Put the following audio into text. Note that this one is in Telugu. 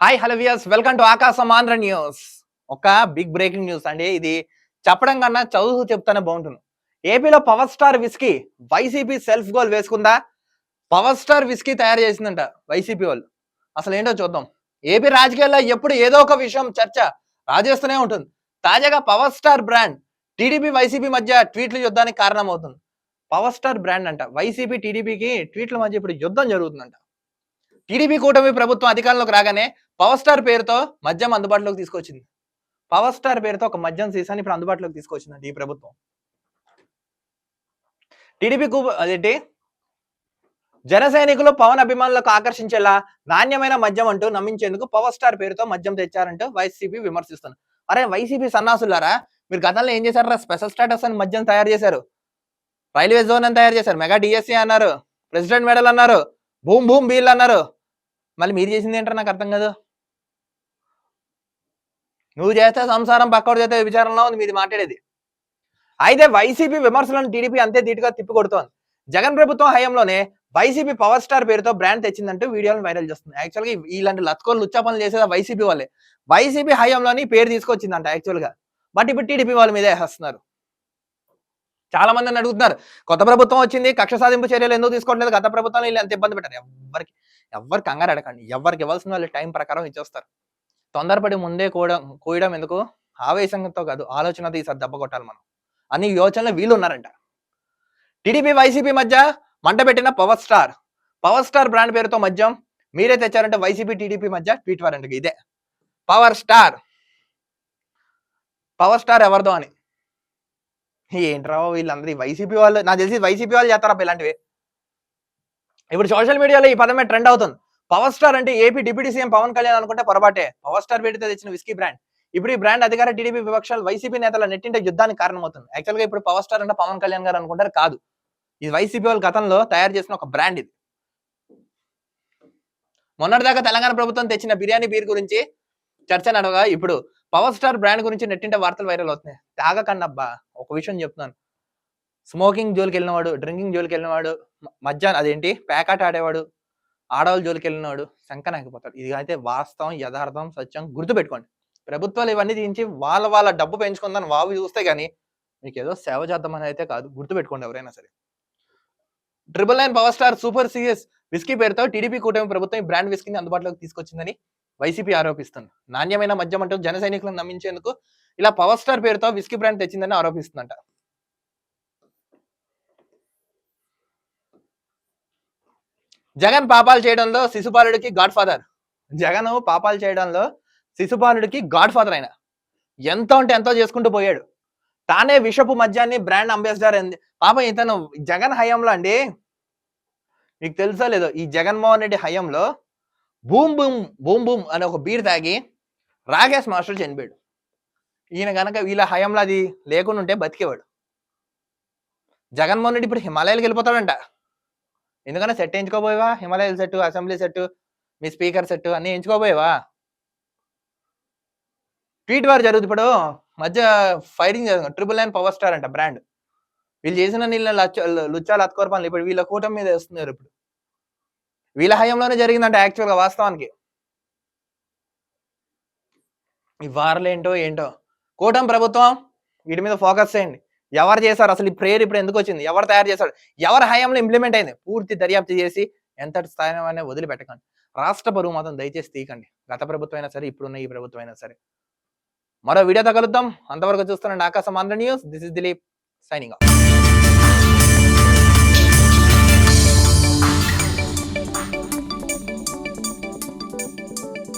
Hi hello viewers, welcome to Aakasam Andhra news. ఒక బిగ్ బ్రేకింగ్ న్యూస్ అండి. ఇది చెప్పడం కన్నా చదువు చెప్తానే బాగుంటుంది. ఏపీలో power star whisky YCP self goal వేసుకుందా? పవర్ స్టార్ విస్కీ తయారు చేసిందంట వైసీపీ వాళ్ళు. అసలు ఏంటో చూద్దాం. ఏపీ రాజకీయాల్లో ఎప్పుడు ఏదో ఒక విషయం చర్చ రాజేస్తూనే ఉంటుంది. తాజాగా power star brand TDP YCP మధ్య ట్వీట్ల యుద్ధానికి కారణమవుతుంది. పవర్ స్టార్ బ్రాండ్ అంట వైసీపీ టీడీపీకి ట్వీట్ల మధ్య ఇప్పుడు యుద్ధం జరుగుతుందంట. టీడీపీ కూటమి ప్రభుత్వం అధికారంలోకి రాగానే పవర్ స్టార్ పేరుతో మద్యం అందుబాటులోకి తీసుకొచ్చింది. పవర్ స్టార్ పేరుతో ఒక మద్యం సీసాని ఇప్పుడు అందుబాటులోకి తీసుకొచ్చిందండి ఈ ప్రభుత్వం. టీడీపీ అదేంటి జన సైనికులు పవన్ అభిమానులకు ఆకర్షించేలా నాణ్యమైన మద్యం అంటూ నమ్మించేందుకు పవర్ స్టార్ పేరుతో మద్యం తెచ్చారంటూ వైసీపీ విమర్శిస్తుంది. అరే వైసీపీ సన్నాసులారా, మీరు గతంలో ఏం చేశారా? స్పెషల్ స్టాటస్ అని మద్యం తయారు చేశారు, రైల్వే జోన్ అని తయారు చేశారు, మెగా డిఎస్సీ అన్నారు, ప్రెసిడెంట్ మెడల్ అన్నారు, భూమ్ భూమ్ బీల్ అన్నారు. మళ్ళీ మీరు చేసింది ఏంటో నాకు అర్థం కాదు. నువ్వు చేస్తే సంసారం, పక్కడు చేస్తే విచారంలో ఉంది మీది మాట్లాడేది. అయితే వైసీపీ విమర్శలను టీడీపీ అంతే ధీటుగా తిప్పికొడుతోంది. జగన్ ప్రభుత్వం హయాంలోనే వైసీపీ పవర్ స్టార్ పేరుతో బ్రాండ్ తెచ్చిందంటూ వీడియోలను వైరల్ చేస్తుంది. యాక్చువల్గా ఇలాంటి లత్కోలు లుచ్చా పనులు చేసేది వైసీపీ వాళ్ళే. వైసీపీ హయాంలోని పేరు తీసుకొచ్చిందంట యాక్చువల్గా. బట్ ఇప్పుడు టీడీపీ వాళ్ళ మీదే వేస్తున్నారు. చాలా మందిని అడుగుతున్నారు, కొత్త ప్రభుత్వం వచ్చింది, కక్ష సాధింపు చర్యలు ఎందుకు తీసుకోవట్లేదు? గత ప్రభుత్వం వీళ్ళు ఎంత ఇబ్బంది పెట్టారు. ఎవరు కంగారు అడగండి. ఎవరికి ఇవ్వాల్సిన వాళ్ళు టైం ప్రకారం ఇచ్చేస్తారు. తొందరపడి ముందే కోయడం ఎందుకు? ఆవేశంతో కాదు, ఆలోచనతో ఈసారి దెబ్బ కొట్టాలి మనం అన్ని యోచనలు వీళ్ళు ఉన్నారంట. టీడీపీ వైసీపీ మధ్య మంట పెట్టిన పవర్ స్టార్ బ్రాండ్ పేరుతో మద్యం మీరే తెచ్చారంటే వైసీపీ టీడీపీ మధ్య ట్వీట్ వారంట. ఇదే పవర్ స్టార్ ఎవరిదో అని. ఏంట్రా వీళ్ళందరూ వైసీపీ వాళ్ళు, నాకు తెలిసి వైసీపీ వాళ్ళు చేస్తారా ఇలాంటివి. ఇప్పుడు సోషల్ మీడియాలో ఈ పదమే ట్రెండ్ అవుతుంది. పవర్ స్టార్ అంటే AP deputy CM Pawan Kalyan అనుకుంటే పొరపాటే. పవర్ స్టార్ పేరుతో తెచ్చిన విస్కీ బ్రాండ్ ఇప్పుడు ఈ బ్రాండ్ అధికార టీడీపీ విపక్షాలు వైసీపీ నేతల నెట్టింటే యుద్ధానికి కారణమవుతుంది. యాక్చువల్గా ఇప్పుడు పవర్ స్టార్ అంటే పవన్ కళ్యాణ్ గారు అనుకుంటారు, కాదు. ఇది వైసీపీ వాళ్ళు గతంలో తయారు చేసిన ఒక బ్రాండ్. ఇది మొన్నటిదాకా తెలంగాణ ప్రభుత్వం తెచ్చిన బిర్యానీ బీర్ గురించి చర్చ నడవగా ఇప్పుడు పవర్ స్టార్ బ్రాండ్ గురించి నెట్టింటే వార్తలు వైరల్ అవుతున్నాయి. తాగకన్నబ్బా, ఒక విషయం చెప్తున్నాను. స్మోకింగ్ జోలికి వెళ్ళినవాడు, డ్రింకింగ్ జోలికి వెళ్ళినవాడు, మధ్యాహ్నం అదేంటి ప్యాకాట్ ఆడేవాడు, ఆడవాళ్ళ జోలికి వెళ్ళినవాడు శంకనాగిపోతాడు. ఇది అయితే వాస్తవం, యథార్థం, సత్యం గుర్తుపెట్టుకోండి. ప్రభుత్వాలు ఇవన్నీ తీయించి వాళ్ళ డబ్బు పెంచుకుందని వావి చూస్తే గానీ మీకు ఏదో సేవ చేద్దామని అయితే కాదు. గుర్తుపెట్టుకోండి ఎవరైనా సరే. 999 power star super serious whisky పేరుతో టీడీపీ కూటమి ప్రభుత్వం ఈ బ్రాండ్ విస్కీని అందుబాటులోకి తీసుకొచ్చిందని వైసీపీ ఆరోపిస్తుంది. నాణ్యమైన మద్యం అంటూ జన సైనికులను నమ్మించేందుకు ఇలా పవర్ స్టార్ పేరుతో విస్కీ బ్రాండ్ తెచ్చిందని ఆరోపిస్తుందంట. జగన్ పాపాలు చేయడంలో శిశుపాలుడికి గాడ్ ఫాదర్. జగన్ పాపాలు చేయడంలో శిశుపాలుడికి గాడ్ ఫాదర్ అయినా ఎంతో అంటే ఎంతో చేసుకుంటూ పోయాడు. తానే విషపు మద్యాన్ని బ్రాండ్ అంబాసిడర్ అయింది. పాపం ఇతను జగన్ హయాంలో అండి, మీకు తెలుసా లేదో, ఈ జగన్మోహన్ రెడ్డి హయాంలో బూమ్ బూమ్ బూమ్ బూమ్ అనే ఒక బీర్ తాగి రాకేష్ మాస్టర్ చనిపోయాడు. ఈయన కనుక వీళ్ళ హయాంలో అది లేకుండా ఉంటే బతికేవాడు. జగన్మోహన్ రెడ్డి ఇప్పుడు హిమాలయాలకు వెళ్ళిపోతాడంట. ఎందుకన్నా సెట్ ఎంచుకోబోయేవా? హిమాలయాల సెట్, అసెంబ్లీ సెట్, మీ స్పీకర్ సెట్ అన్ని ఎంచుకోబోయేవా? ట్వీట్ వారు జరుగుతుంది. ఇప్పుడు మధ్య ఫైరింగ్ జరుగుతుంది. 999 పవర్ స్టార్ అంట బ్రాండ్. వీళ్ళు చేసిన నీళ్ళ లుచ్చాలు అత్కోర పనులు ఇప్పుడు వీళ్ళ కూటమి మీద వేస్తున్నారు. ఇప్పుడు వీళ్ళ హయాంలోనే జరిగిందంట యాక్చువల్గా వాస్తవానికి. ఈ వార్లు ఏంటో కూటమి ప్రభుత్వం వీటి మీద ఫోకస్ చేయండి. ఎవరు చేశారు అసలు ఈ ప్రేయర్? ఇప్పుడు ఎందుకు వచ్చింది? ఎవరు తయారు చేశాడు? ఎవరి హయాంలో ఇంప్లిమెంట్ అయింది? పూర్తి దర్యాప్తు చేసి ఎంతటి స్థాయినే వదిలిపెట్టకండి. రాష్ట్ర పరువు మాత్రం దయచేసి తీయకండి. గత ప్రభుత్వం అయినా సరే, ఇప్పుడున్న ఈ ప్రభుత్వం అయినా సరే. మరో వీడియోతో కలుద్దాం. అంతవరకు చూస్తున్నాండి ఆకాశం Andhra news. This is Dilip signing off.